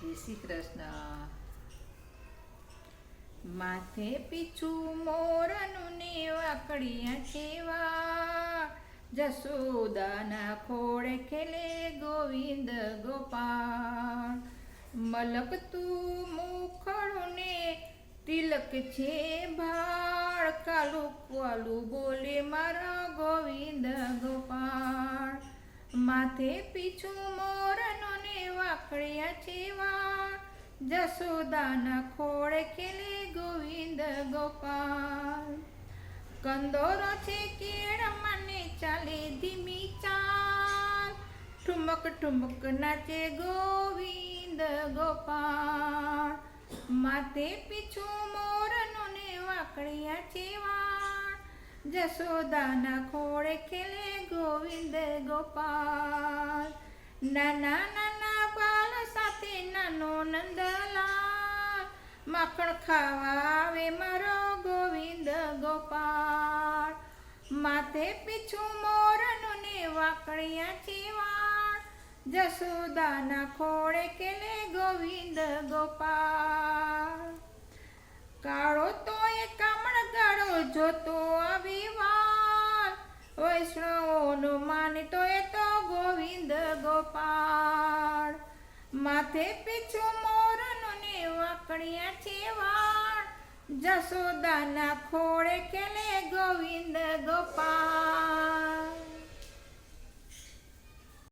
જય શ્રી કૃષ્ણ. માથે પીછું મોરનું ને વાકડિયા છેવા, જશોદાના ખોળે ખેલે ગોવિંદ ગોપાળ. મલકતું મુખડું ને તિલક છે ભાળ, કાલું કાલું બોલે મારા ગોવિંદ ગોપાળ. માથે પીછું મોરનું ને વાકડિયા છેવા, જશોદાના ખોળે ખેલે ગોવિંદ ગોપાલ. કંદોરો છે કેળમાં ને ચાલે ધીમી ચાલ, ઠુમક ઠુમક નાચે ગોવિંદ ગોપાલ. માથે પીછું મોરનું ને વાકડિયા છેવા, જશોદાના ખોળે ખેલે ગોવિંદ ગોપાલ. નાના નાના બાલ સાથે નાનો નંદલાલ, માખણ ખાવા આવે મારો ગોવિંદ ગોપાળ. માથે પીછું મોરનું ને વાકડિયા છેવા, જશોદાના ખોળે ખેલે ગોવિંદ ગોપાળ. કાળો તોય કામણગાળો જોતો આવે વાર, વૈષ્ણવોનો માનતો એ તો ગોવિંદ ગોપાળ. માથે પીછું મોરનું ને વાકડિયા છેવા, જશોદાના ખોળે ખેલે ગોવિંદ ગોપાળ.